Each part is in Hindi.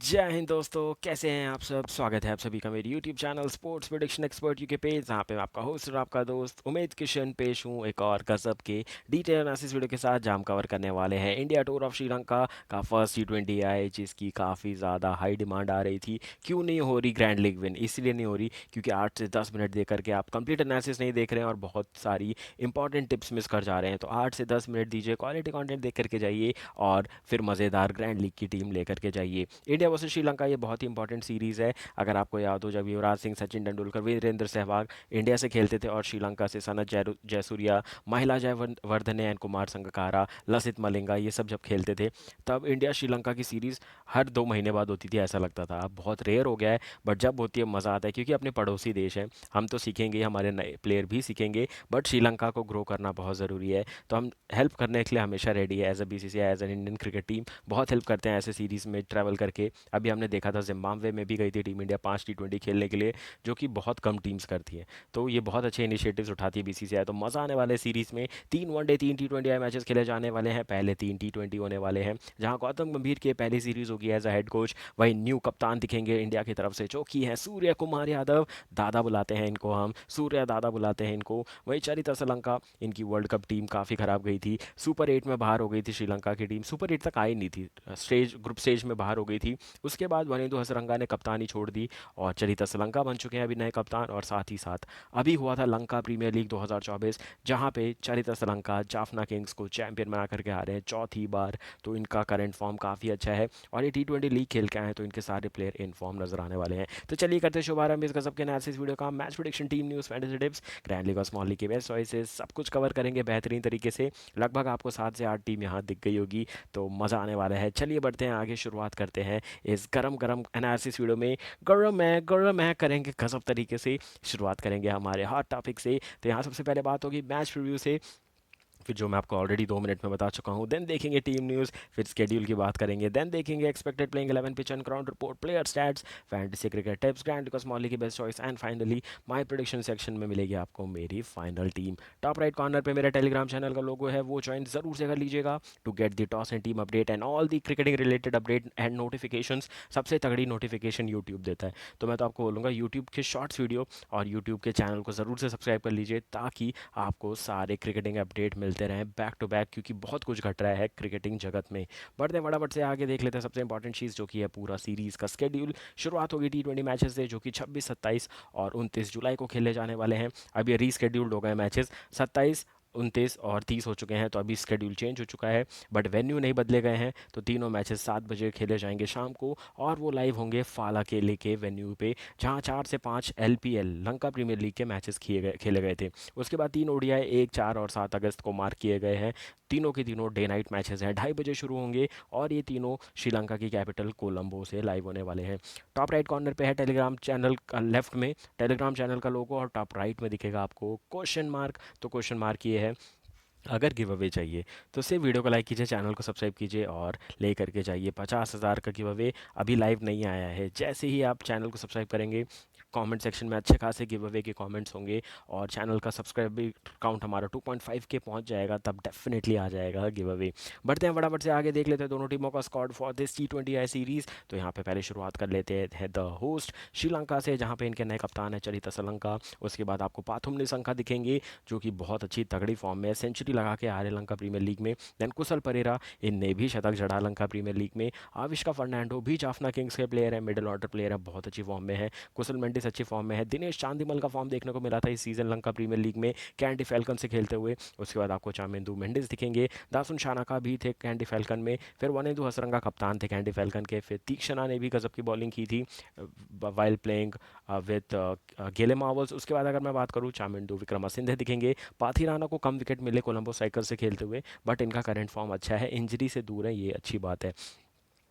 जय हिंद दोस्तों, कैसे हैं आप सब। स्वागत है आप सभी का मेरे YouTube channel sports prediction expert UK page, जहाँ पे मैं आपका होस्ट और आपका दोस्त उमेद किशन पेश हूँ एक और गजब के डिटेल एनालिसिस वीडियो के साथ, जहाँ हम कवर करने वाले हैं इंडिया टूर ऑफ श्रीलंका का फर्स्ट T20 है, जिसकी काफ़ी ज़्यादा हाई डिमांड आ रही थी। क्यों नहीं हो रही ग्रैंड लीग विन? इसलिए नहीं हो रही क्योंकि 8 से 10 मिनट देख करके आप कंप्लीट एनालिसिस नहीं देख रहे हैं और बहुत सारी इंपॉर्टेंट टिप्स मिस कर जा रहे हैं। तो 8 से 10 मिनट दीजिए, क्वालिटी कंटेंट देख करके जाइए और फिर मज़ेदार ग्रैंड लीग की टीम लेकर के जाइए। इंडिया वर्सेस श्रीलंका ये बहुत ही इंपॉर्टेंट सीरीज़ है। अगर आपको याद हो, जब युवराज सिंह, सचिन तेंदुलकर, वीरेंद्र सहवाग इंडिया से खेलते थे और श्रीलंका से सनत जयसूर्या, महिला जयवर्धने एंड कुमार संगकारा, लसित मलिंगा, ये सब जब खेलते थे, तब इंडिया श्रीलंका की सीरीज़ हर 2 महीने बाद होती थी, ऐसा लगता था। अब बहुत रेयर हो गया है, बट जब होती है मज़ा आता है, क्योंकि अपने पड़ोसी देश हैं। हम तो सीखेंगे, हमारे नए प्लेयर भी सीखेंगे, बट श्रीलंका को ग्रो करना बहुत ज़रूरी है। तो हम हेल्प करने के लिए हमेशा रेडी है, as a BCCI, as an Indian cricket team बहुत हेल्प करते हैं ऐसे सीरीज़ में ट्रैवल करके। अभी हमने देखा था जिम्बाब्वे में भी गई थी टीम इंडिया 5 T20 खेलने के लिए, जो कि बहुत कम टीम्स करती हैं। तो ये बहुत अच्छे इनिशिएटिव्स उठाती है BCCI। तो मज़ा आने वाले सीरीज़ में 3 वनडे 3 T20 मैचेस खेले जाने वाले हैं। पहले 3 T20 होने वाले हैं, जहां गौतम गंभीर की पहली सीरीज़ होगी एज अ हेड कोच। वही न्यू कप्तान दिखेंगे इंडिया की तरफ से, जो कि हैं सूर्य कुमार यादव। दादा बुलाते हैं इनको, हम सूर्य दादा बुलाते हैं इनको। वही चरिता श्रीलंका, इनकी वर्ल्ड कप टीम काफ़ी ख़राब गई थी, सुपर 8 में बाहर हो गई थी श्रीलंका की टीम, सुपर 8 तक आई नहीं थी, ग्रुप स्टेज में बाहर हो गई थी। उसके बाद वनिंदु हसरंगा ने कप्तानी छोड़ दी और चरिता श्रीलंका बन चुके हैं अभी नए कप्तान। और साथ ही साथ अभी हुआ था लंका प्रीमियर लीग 2024, जहां पे चरिता श्रीलंका जाफना किंग्स को चैंपियन बना करके आ रहे हैं चौथी बार। तो इनका करंट फॉर्म काफ़ी अच्छा है और ये T20 लीग खेल के आए हैं, तो इनके सारे प्लेयर इन फॉर्म नजर आने वाले हैं। तो चलिए करते हैं शुभारंभ इस गजब के एनालिसिस वीडियो का। Match prediction, team news, fantasy tips, grand league और स्मॉल लीग के बेस्ट चॉइसेस, सब कुछ कवर करेंगे बेहतरीन तरीके से। लगभग आपको 7 से 8 टीम यहाँ दिख गई होगी, तो मज़ा आने वाला है। चलिए बढ़ते हैं आगे, शुरुआत करते हैं इस गरम गरम एनालिसिस वीडियो में। गरम है करेंगे गजब तरीके से। शुरुआत करेंगे हमारे हॉट टॉपिक से। तो यहाँ सबसे पहले बात होगी मैच रिव्यू से, फिर जो मैं आपको ऑलरेडी 2 मिनट में बता चुका हूँ। देन देखेंगे टीम न्यूज़, फिर स्केड्यूल की बात करेंगे। देन देखेंगे expected playing 11, pitch and ground report, player stats, fantasy cricket tips, grand because मॉली की best choice, and finally my prediction section में मिलेगी आपको मेरी final team. Top right corner पे मेरा टेलीग्राम चैनल का लोगो है, वो ज्वाइन जरूर से कर लीजिएगा to get the toss and team update and all the cricketing related update and notification. सबसे तगड़ी नोटिफिकेशन यूट्यूब देता है, तो मैं तो आपको बोलूँगा यूट्यूब के शॉर्ट्स वीडियो और यूट्यूब के चैनल को ज़रूर से सब्सक्राइब कर लीजिए, ताकि आपको सारे क्रिकेटिंग अपडेट मिलते रहें बैक टू बैक, क्योंकि बहुत कुछ घट रहा है क्रिकेटिंग जगत में। बढ़ते हैं फटाफट से आगे, देख लेते हैं सबसे इंपॉर्टेंट चीज़, जो कि है पूरा सीरीज़ का स्केड्यूल। शुरुआत होगी T20 मैचेस से, जो कि 26, 27 और 29 जुलाई को खेले जाने वाले हैं। अब ये रीस्केड्यूल्ड हो गए मैचेस, 27, 29 और 30 हो चुके हैं, तो अभी स्केड्यूल चेंज हो चुका है, बट वेन्यू नहीं बदले गए हैं। तो तीनों मैचेस 7 बजे खेले जाएंगे शाम को, और वो लाइव होंगे फाला केले के वेन्यू पे, जहां 4 से 5 LPL लंका प्रीमियर लीग के मैचेस खेले गए थे। उसके बाद 3 ODI 1, 4 और 7 अगस्त को मार्क किए गए हैं। तीनों के तीनों डे नाइट मैचेस हैं, 2:30 बजे शुरू होंगे, और ये तीनों श्रीलंका की कैपिटल कोलंबो से लाइव होने वाले हैं। टॉप राइट कॉर्नर पे है टेलीग्राम चैनल का, लेफ्ट में टेलीग्राम चैनल का लोगो, और टॉप राइट में दिखेगा आपको क्वेश्चन मार्क। तो क्वेश्चन मार्क ये है, अगर गिव अवे चाहिए तो सिर्फ वीडियो को लाइक कीजिए, चैनल को सब्सक्राइब कीजिए और ले करके जाइए 50,000 का गिव अवे। अभी लाइव नहीं आया है, जैसे ही आप चैनल को सब्सक्राइब करेंगे, कमेंट सेक्शन में अच्छे खासे गिव अवे के कमेंट्स होंगे, और चैनल का सब्सक्राइब काउंट हमारा 2.5 के पहुंच जाएगा, तब डेफिनेटली आ जाएगा गिव अवे। बढ़ते हैं फटाफट से आगे, देख लेते हैं दोनों टीमों का squad for this T20 series. तो यहाँ पे पहले शुरुआत कर लेते हैं द होस्ट श्रीलंका से, जहाँ पे इनके नए कप्तान है चरिता श्रीलंका। उसके बाद आपको पाथुम निशंका दिखेंगे, जो कि बहुत अच्छी तगड़ी फॉर्म में है, सेंचुरी लगा के आ रहे लंका प्रीमियर लीग में। देन कुशल परेरा, इनने भी शतक जड़ा लंका प्रीमियर लीग में। आविष्का फर्नांडो भी जाफना किंग्स के प्लेयर है, मिडिल ऑर्डर प्लेयर है, बहुत अच्छी फॉर्म में है। कुशल मेंडिस अच्छी फॉर्म में है। दिनेश चांदिमल का फॉर्म देखने को मिला था इस सीजन लंका प्रीमियर लीग में कैंडी फैल्कन से खेलते हुए। उसके बाद आपको चामेंदु मेंडिस दिखेंगे। दासुन शानाका भी थे कैंडी फैल्कन में, फिर वनेंदु हसरंगा कप्तान थे कैंडी फैल्कन के, फिर तीक्षणा ने भी गजब की बॉलिंग की थी वाइल प्लेइंग विद गेले मावल्स। उसके बाद अगर मैं बात करूँ, चामेंडु विक्रमासिंघे दिखेंगे। पाथिराना को कम विकेट मिले कोलंबो साइकिल से खेलते हुए, बट इनका करंट फॉर्म अच्छा है, इंजरी से दूर है, ये अच्छी बात है।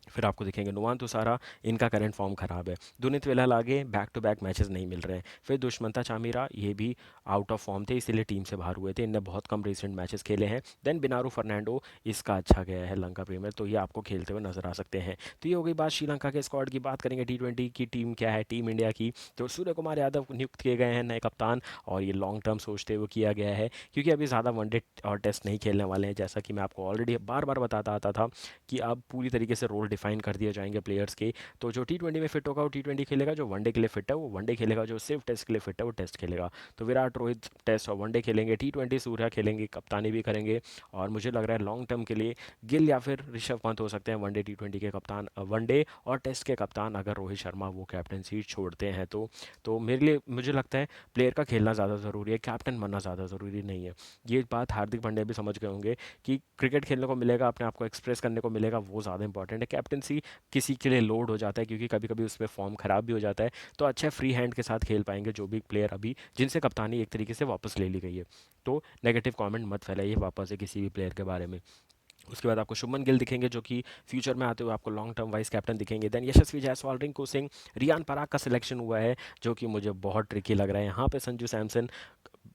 फिर आपको दिखेंगे नुवान तुसारा, इनका करंट फॉर्म खराब है। दुनित वेलाल आगे बैक टू बैक मैचेस नहीं मिल रहे हैं। फिर दुष्मंता चामीरा, ये भी आउट ऑफ फॉर्म थे, इसीलिए टीम से बाहर हुए थे, इनने बहुत कम रिसेंट मैचेस खेले हैं। देन बिनारू फर्नांडो, इसका अच्छा गया है लंका प्रीमियर, तो ये आपको खेलते हुए नजर आ सकते हैं। तो ये हो गई बात श्रीलंका के स्क्वाड की। बात करेंगे T20 की टीम क्या है, टीम इंडिया की। तो सूर्य कुमार यादव नियुक्त किए गए हैं नए कप्तान, और ये लॉन्ग टर्म सोचते हुए किया गया है, क्योंकि अभी ज़्यादा वनडे और टेस्ट नहीं खेलने वाले हैं, जैसा कि मैं आपको ऑलरेडी बार बार बताता आता था कि अब पूरी तरीके से रोल डिफाइन कर दिए जाएंगे प्लेयर्स के। तो जो T20 में फिट होगा वो T20 खेलेगा, जो वनडे के लिए फिट है वो वनडे खेलेगा, जो सिर्फ टेस्ट के लिए फिट है वो टेस्ट खेलेगा। तो विराट रोहित टेस्ट और वनडे खेलेंगे, T20 सूर्या खेलेंगे, कप्तानी भी करेंगे। और मुझे लग रहा है लॉन्ग टर्म के लिए गिल या फिर ऋषभ पंत हो सकते हैं वनडे T20 के कप्तान, वनडे और टेस्ट के कप्तान, अगर रोहित शर्मा वो कैप्टनसी छोड़ते हैं तो मेरे लिए मुझे लगता है प्लेयर का खेलना ज़्यादा ज़रूरी है, कैप्टन बनना ज़्यादा ज़रूरी नहीं है। ये बात हार्दिक पांड्या भी समझ गए होंगे कि क्रिकेट खेलने को मिलेगा, अपने आप को एक्सप्रेस करने को मिलेगा, वो ज़्यादा इंपॉर्टेंट है। कैप्टनसी किसी के लिए लोड हो जाता है क्योंकि कभी कभी उसमें फॉर्म ख़राब भी हो जाता है। तो अच्छा फ्री हैंड के साथ खेल पाएंगे जो भी प्लेयर अभी जिनसे कप्तानी एक तरीके से वापस ले ली गई है। तो नेगेटिव कमेंट मत फैलाइए वापस से किसी भी प्लेयर के बारे में। उसके बाद आपको शुभमन गिल दिखेंगे जो कि फ्यूचर में आते हुए आपको लॉन्ग टर्म वाइस कैप्टन दिखेंगे। देन यशस्वी जायसवाल, रिंकू सिंह, रियान पराग का सिलेक्शन हुआ है जो कि मुझे बहुत ट्रिकी लग रहा है। यहाँ पे संजू सैमसन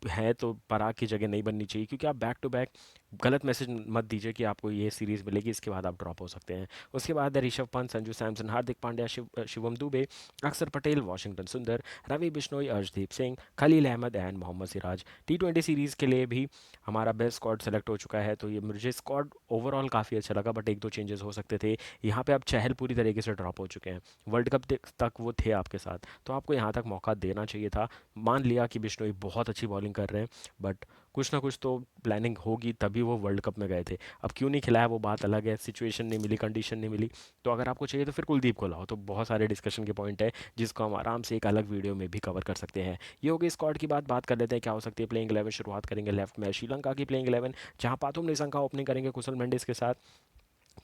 है तो पराग की जगह नहीं बननी चाहिए, क्योंकि आप बैक टू बैक गलत मैसेज मत दीजिए कि आपको ये सीरीज़ मिलेगी इसके बाद आप ड्रॉप हो सकते हैं। उसके बाद है ऋषभ पंत, संजू सैमसन, हार्दिक पांड्या, शिवम दुबे, अक्षर Patel, Washington Sundar, Ravi Bishnoi, Arshdeep Singh, Khaleel Ahmed and Mohammed Siraj. T20 series के लिए भी हमारा बेस्ट स्क्वाड सेलेक्ट हो चुका है। तो ये मुझे स्क्वाड ओवरऑल काफ़ी अच्छा लगा, बट एक दो चेंजेस हो सकते थे। यहाँ पे अब चहल पूरी तरीके से ड्रॉप हो चुके हैं, वर्ल्ड कप तक वो थे आपके साथ, तो आपको यहाँ तक मौका देना चाहिए था। मान लिया कि बिश्नोई बहुत अच्छी बॉलिंग कर रहे हैं, बट कुछ ना कुछ तो प्लानिंग होगी तभी वो वर्ल्ड कप में गए थे। अब क्यों नहीं खिलाया वो बात अलग है, सिचुएशन नहीं मिली, कंडीशन नहीं मिली। तो अगर आपको चाहिए तो फिर कुलदीप को लाओ। तो बहुत सारे डिस्कशन के पॉइंट है जिसको हम आराम से एक अलग वीडियो में भी कवर कर सकते हैं। ये हो गई स्क्वाड की बात कर लेते हैं क्या हो सकती है प्लेइंग 11। शुरुआत करेंगे लेफ्ट में श्रीलंका की प्लेइंग 11, जहां पाथुम निशंका ओपनिंग करेंगे कुशल मेंडिस के साथ।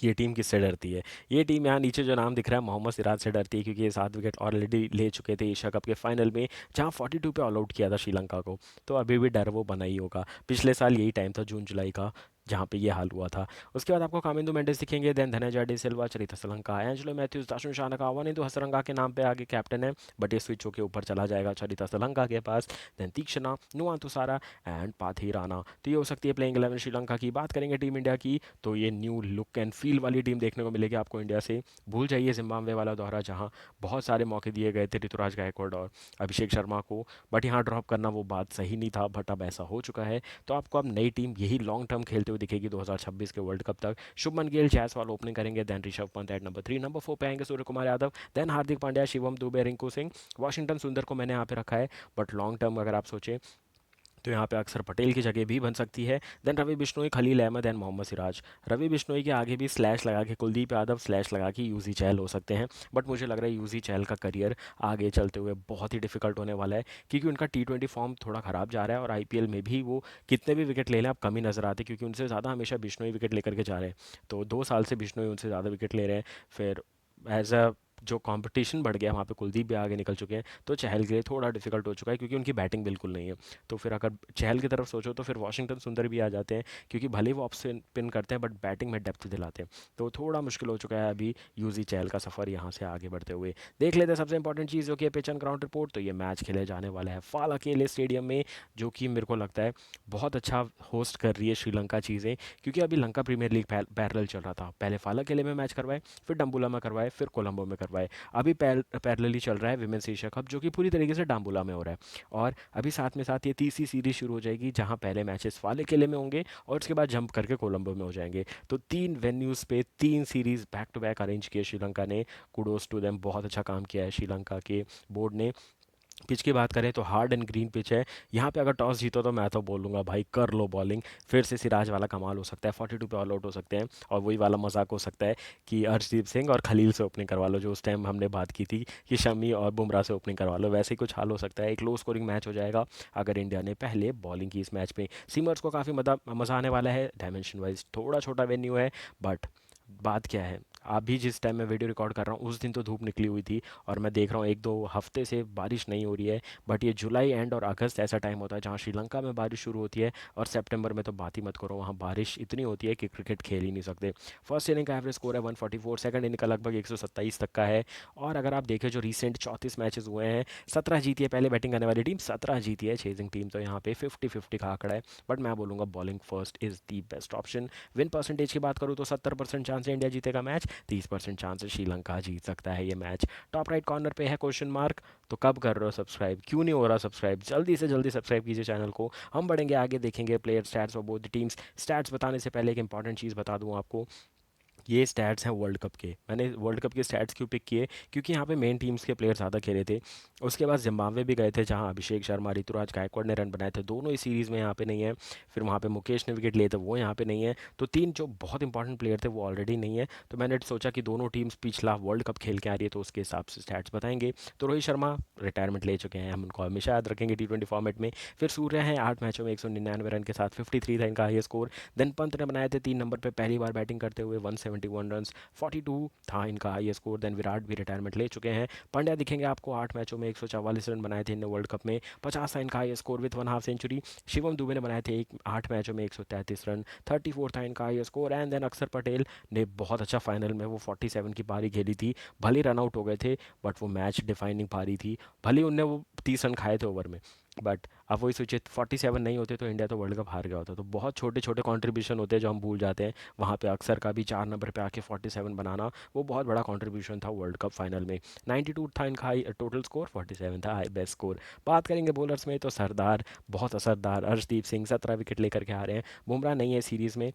ये टीम किससे डरती है? ये टीम यहाँ नीचे जो नाम दिख रहा है मोहम्मद सिराज से डरती है, क्योंकि ये 7 विकेट ऑलरेडी ले चुके थे एशिया कप के फाइनल में, जहाँ 42 पे ऑल आउट किया था श्रीलंका को। तो अभी भी डर वो बना ही होगा। पिछले साल यही टाइम था जून जुलाई का जहाँ पे ये हाल हुआ था। उसके बाद आपको कामिंदो मेंडिस दिखेंगे, देन धनंजय डी सिल्वा, चरिता सलंका, एंजलो मैथ्यूज, दाशुन शानका, वनिंदु हसरंगा के नाम पे आगे कैप्टन है, बट ये स्विच होकर ऊपर चला जाएगा चरिता सलंका के पास। Then Theekshana, Nuwan Thushara and Pathirana. तो ये हो सकती है प्लेइंग 11 श्रीलंका की। बात करेंगे टीम इंडिया की, तो ये न्यू लुक एंड फील वाली टीम देखने को मिलेगी आपको इंडिया से। भूल जाइए जिम्बाब्वे वाला दौरा जहाँ बहुत सारे मौके दिए गए थे ऋतुराज गायकवाड़ और अभिषेक शर्मा को, बट यहाँ ड्रॉप करना वो बात सही नहीं था, बट अब ऐसा हो चुका है। तो आपको अब नई टीम यही लॉन्ग टर्म खेलते हुए दिखेगी 2026 के वर्ल्ड कप तक। शुभमन गिल, जायसवाल ओपनिंग करेंगे, then Rishabh Pant at number 3, number 4 पे आएंगे सूर्य कुमार यादव, देन हार्दिक पांड्या, शिवम दुबे, रिंकू सिंह, वॉशिंगटन सुंदर को मैंने यहाँ पे रखा है। बट लॉन्ग टर्म अगर आप सोचें तो यहाँ पे अक्सर पटेल की जगह भी बन सकती है। Then Ravi Bishnoi, Khaleel Ahmed and Mohammed Siraj. रवि बिश्नोई के आगे भी स्लैश लगा के कुलदीप यादव, स्लैश लगा के यूजी चहल हो सकते हैं। बट मुझे लग रहा है यूजी चहल का करियर आगे चलते हुए बहुत ही डिफिकल्ट होने वाला है, क्योंकि उनका T20 फॉर्म थोड़ा ख़राब जा रहा है और IPL में भी वो कितने भी विकेट ले लें अब कम ही नज़र आते, क्योंकि उनसे ज़्यादा हमेशा बिश्नोई विकेट लेकर के जा रहे हैं। तो 2 साल से बिश्नोई उनसे ज़्यादा विकेट ले रहे हैं। फिर एज अ जो कंपटीशन बढ़ गया वहाँ पे कुलदीप भी आगे निकल चुके हैं, तो चहल के लिए थोड़ा डिफिकल्ट हो चुका है क्योंकि उनकी बैटिंग बिल्कुल नहीं है। तो फिर अगर चहल की तरफ सोचो तो फिर वॉशिंगटन सुंदर भी आ जाते हैं, क्योंकि भले ही वो ऑफ स्पिन करते हैं बट बैटिंग में डेप्थ दिलाते हैं। तो थोड़ा मुश्किल हो चुका है अभी यूजी चहल का सफ़र यहाँ से आगे बढ़ते हुए। देख लेते हैं सबसे इंपॉर्टेंट चीज़ जो कि पिच एंड ग्राउंड रिपोर्ट। तो ये मैच खेले जाने वाला है फाल अकेले स्टेडियम में, जो कि मेरे को लगता है बहुत अच्छा होस्ट कर रही है श्रीलंका चीज़ें, क्योंकि अभी लंका प्रीमियर लीग पैरेलल चल रहा था। पहले फाल अकेले में मैच करवाए, फिर डम्बुला में करवाए, फिर कोलंबो में करवाए। अभी पैरेलली चल रहा है विमेंस एशिया कप, जो कि पूरी तरीके से डाम्बुला में हो रहा है। और अभी साथ में साथ ये तीसरी सीरीज शुरू हो जाएगी, जहां पहले मैचेस फाले किले में होंगे और उसके बाद जंप करके कोलंबो में हो जाएंगे। तो 3 वेन्यूज़ पे 3 series back to back arrange किए श्रीलंका ने। कुडोस टू देम, बहुत अच्छा काम किया है श्रीलंका के बोर्ड ने। पिच की बात करें तो हार्ड एंड ग्रीन पिच है। यहाँ पे अगर टॉस जीतो तो मैं तो बोलूँगा भाई कर लो बॉलिंग। फिर से सिराज वाला कमाल हो सकता है, 42 पे ऑल आउट हो सकते हैं, और वही वाला मजाक हो सकता है कि अर्शदीप सिंह और खलील से ओपनिंग करवा लो, जो उस टाइम हमने बात की थी कि शमी और बुमराह से ओपनिंग करवा लो। वैसे ही कुछ हाल हो सकता है, एक लो स्कोरिंग मैच हो जाएगा अगर इंडिया ने पहले बॉलिंग की इस मैच में। सीमर्स को काफ़ी मज़ा आने वाला है। डायमेंशन वाइज थोड़ा छोटा वेन्यू है, बट बात क्या है, अभी जिस टाइम मैं वीडियो रिकॉर्ड कर रहा हूँ उस दिन तो धूप निकली हुई थी, और मैं देख रहा हूँ 1-2 हफ्ते से बारिश नहीं हो रही है। बट ये जुलाई एंड और अगस्त ऐसा टाइम होता है जहाँ श्रीलंका में बारिश शुरू होती है, और सितंबर में तो बात ही मत करो, वहाँ बारिश इतनी होती है कि क्रिकेट खेल ही नहीं सकते। फर्स्ट इनिंग का एवरेज स्कोर है 144, सेकंड इनिंग का लगभग 127 तक का है। और अगर आप देखें जो रिसेंट 34 मैचेस हुए हैं, 17 जीती है पहले बैटिंग करने वाली टीम, 17 जीती है चेजिंग टीम। तो यहाँ पे 50-50 का आंकड़ा है, बट मैं बोलूँगा bowling first is the best option. Win percentage की बात करूँ तो 70% चांस है इंडिया जीतेगा मैच, 30% चांस है श्रीलंका जीत सकता है ये मैच। टॉप राइट कॉर्नर पे है क्वेश्चन मार्क। तो कब कर रहे हो सब्सक्राइब, क्यों नहीं हो रहा सब्सक्राइब? जल्दी से जल्दी सब्सक्राइब कीजिए चैनल को। हम बढ़ेंगे आगे, देखेंगे प्लेयर स्टैट्स और बोथ टीम्स। स्टैट्स बताने से पहले एक इंपॉर्टेंट चीज़ बता दूं आपको ये स्टैट्स हैं वर्ल्ड कप के। मैंने वर्ल्ड कप के स्टैट्स क्यों पिक किए, क्योंकि यहाँ पे मेन टीम्स के प्लेयर ज़्यादा खेले थे। उसके बाद जिम्बाब्वे भी गए थे, जहाँ अभिषेक शर्मा, ऋतुराज गायकवाड़ ने रन बनाए थे, दोनों इस सीरीज़ में यहाँ पे नहीं है। फिर वहाँ पे मुकेश ने विकेट लिए थे, वो यहाँ पे नहीं है। तो तीन जो बहुत इंपॉर्टेंट प्लेयर थे वो ऑलरेडी नहीं है। तो मैंने सोचा कि दोनों टीम्स पिछला वर्ल्ड कप खेल के आ रही है, तो उसके हिसाब से स्टैट्स बताएंगे। तो रोहित शर्मा रिटायरमेंट ले चुके हैं, हम उनको हमेशा याद रखेंगे T20 फॉर्मेट में। फिर सूर्य हैं 8 मैचों में 199 रन के साथ, 53 था इनका हाई स्कोर। देन पंत ने बनाए थे 3 नंबर पे पहली बार बैटिंग करते हुए 171 रन, 42 था इनका हाई स्कोर। देन विराट भी रिटायरमेंट ले चुके हैं। पांड्या दिखेंगे आपको 8 मैचों में 144 रन बनाए थे इनने वर्ल्ड कप में, 50 था इनका high score with one half century. Shivam Dube ने बनाए थे 8 मैचों में 133 रन, 34 था इनका हाई स्कोर। एंड देन अक्षर पटेल ने बहुत अच्छा फाइनल में वो 47 की पारी खेली थी। भले रन आउट हो गए थे, बट वो मैच डिफाइनिंग पारी थी। भले उनने वो 30 रन खाए थे ओवर में, बट अब वही सोचिए 47 नहीं होते तो इंडिया तो वर्ल्ड कप हार गया होता। तो बहुत छोटे छोटे कंट्रीब्यूशन होते हैं जो हम भूल जाते हैं। वहाँ पे अक्सर का भी 4 नंबर पे आके 47 बनाना, वो बहुत बड़ा कंट्रीब्यूशन था वर्ल्ड कप फाइनल में। 92 था इनका हाई टोटल स्कोर, 47 था हाई बेस्ट स्कोर। बात करेंगे बॉलर्स में तो सरदार, बहुत असरदार अर्शदीप सिंह 17 विकेट लेकर के आ रहे हैं। बुमराह नहीं है सीरीज़ में।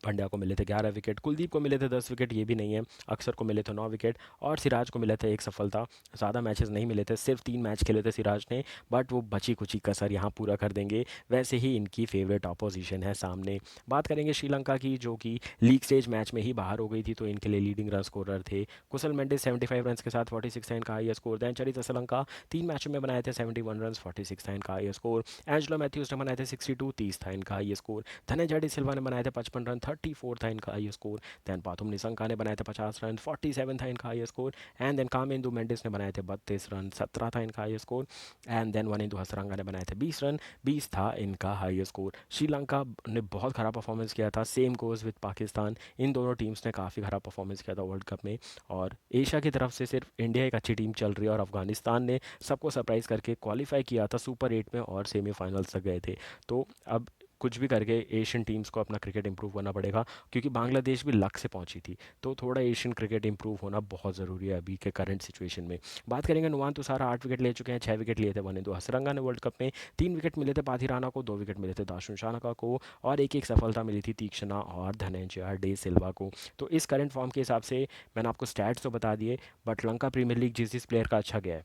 पंड्या को मिले थे 11 विकेट, कुलदीप को मिले थे 10 विकेट, ये भी नहीं है। अक्षर को मिले थे 9 विकेट, और सिराज को मिले थे एक सफलता। ज़्यादा मैचेस नहीं मिले थे, सिर्फ 3 मैच खेले थे सिराज ने, बट वो बची कुची कसर यहाँ पूरा कर देंगे। वैसे ही इनकी फेवरेट ऑपोजिशन है सामने। बात करेंगे श्रीलंका की, जो कि लीग स्टेज मैच में ही बाहर हो गई थी, तो इनके लिए लीडिंग रन स्कोरर थे कुशल मेंडिस 75 रन के साथ, 46 था इनका हाई स्कोर। दैन चरित श्रीलंका 3 मैचों में बनाए थे 71 रन, 46 था इनका हाई स्कोर। एंजलो मैथ्यूज ने बनाए थे 62, 30 था इनका हाई स्कोर। धनंजय डी सिल्वा ने बनाए थे 55 रन, 34 था इनका high score. Then Pathum Nissanka ने बनाए थे 50 रन, 47 था इनका high score. And then Kamindu Mendis ने बनाए थे 32 रन, 17 था इनका high score. And then Wanindu Hasaranga ने बनाए थे 20 रन, 20 था इनका हाई स्कोर। श्रीलंका ने बहुत खराब परफॉर्मेंस किया था, सेम गोज विद पाकिस्तान। इन दोनों टीम्स ने काफ़ी खराब परफॉर्मेंस किया था वर्ल्ड कप में। और एशिया की तरफ से सिर्फ इंडिया एक अच्छी टीम चल रही है, और अफगानिस्तान ने सबको सरप्राइज़ करके क्वालिफाई किया था सुपर 8 में, और सेमीफाइनल्स तक गए थे। तो अब कुछ भी करके एशियन टीम्स को अपना क्रिकेट इंप्रूव करना पड़ेगा, क्योंकि बांग्लादेश भी लक से पहुंची थी। तो थोड़ा एशियन क्रिकेट इंप्रूव होना बहुत ज़रूरी है अभी के करंट सिचुएशन में। बात करेंगे नुमान तुषारा 8 विकेट ले चुके हैं, 6 विकेट लिए थे वनिंदु हसरंगा ने वर्ल्ड कप में। 3 विकेट मिले थे पाथिराना को, 2 विकेट मिले थे दाशुन शानका को, और एक एक सफलता मिली थी तीक्ष्णा और धनंजय डे सिल्वा को। तो इस करंट फॉर्म के हिसाब से मैंने आपको स्टैट्स तो बता दिए, बट लंका प्रीमियर लीग जिस जिस प्लेयर का अच्छा गया है,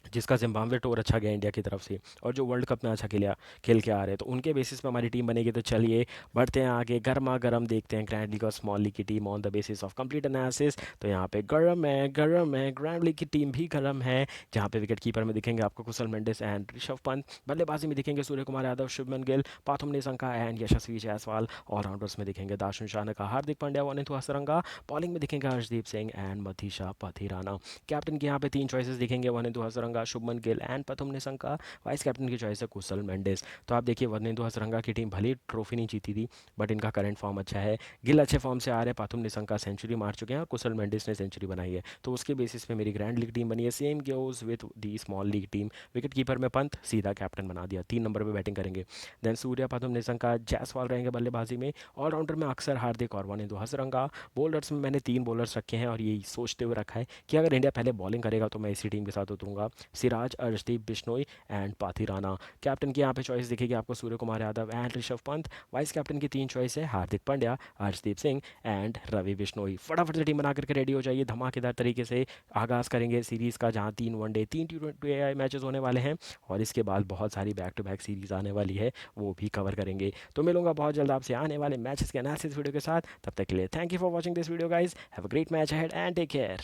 जिसका जिम्बाब्वे टूर अच्छा गया इंडिया की तरफ से, और जो वर्ल्ड कप में अच्छा खेल के आ रहे हैं, तो उनके बेसिस पे हमारी टीम बनेगी। तो चलिए बढ़ते हैं आगे, गर्मा गर्म देखते हैं ग्रैंड लीग और स्मॉल लीग की team on the basis of complete analysis. तो यहाँ पे गर्म है, ग्रैंड लीग की टीम भी गर्म है, जहाँ पे विकेट कीपर में दिखेंगे आपको कुशल मेंडिस एंड ऋषभ पंत। बल्लेबाजी में दिखेंगे सूर्य कुमार यादव, शुभमन गिल, पाथुम निशंका एंड यशस्वी जायसवाल। ऑलराउंडर्स में दिखेंगे दाशुन शानका, हार्दिक पांड्या, वनिंदु हसरंगा। बॉलिंग में दिखेंगे हर्षदीप सिंह एंड मधीशा पथिराना। कैप्टन के यहाँ पे 3 चॉइसेस दिखेंगे, Wanindu Hasaranga, Shubman Gill and Pathum Nissanka. Vice captain की चॉइस है कुशल मेंडिस। तो आप देखिए वनिंदु हसरंगा की टीम भले ही ट्रॉफी नहीं जीती थी, बट इनका करंट फॉर्म अच्छा है। गिल अच्छे फॉर्म से आ रहे हैं, पथुम निशंका सेंचुरी मार चुके हैं, और कुशल मेंडिस ने सेंचुरी बनाई है। तो उसके बेसिस पे मेरी ग्रैंड लीग टीम बनी है। Same goes with the small league team. Wicket keeper में पंत सीधा कैप्टन बना दिया, 3 नंबर पर बैटिंग करेंगे। देन सूर्य, पथुम निशंका, जायसवाल रहेंगे बल्लेबाजी में। ऑलराउंडर में अक्सर, हार्दिक और वनिंदु हसरंगा। बॉलर्स में मैंने 3 बॉलर्स रखे हैं, और यही सोचते हुए रखा है कि अगर इंडिया पहले बॉलिंग करेगा तो मैं इसी टीम के साथ उतरूंगा। सिराज, अर्शदीप, बिश्नोई एंड पाथिराना। कैप्टन की यहाँ पे चॉइस दिखेगी आपको Surya Kumar Yadav and Rishabh Pant. Vice captain की 3 चॉइस है, हार्दिक पांड्या, अर्शदीप सिंह एंड रवि बिश्नोई। फटाफट से टीम बना करके रेडी हो जाइए, धमाकेदार तरीके से आगाज़ करेंगे सीरीज़ का, जहाँ 3 वनडे, 3 T20 मैचेस होने वाले हैं, और इसके बाद बहुत सारी बैक टू बैक सीरीज़ आने वाली है, वो भी कवर करेंगे। तो मिलूंगा बहुत जल्द आपसे आने वाले मैचेस के एनालिसिस वीडियो के साथ। तब तक के लिए thank you for watching this video guys, have a great match ahead and take care.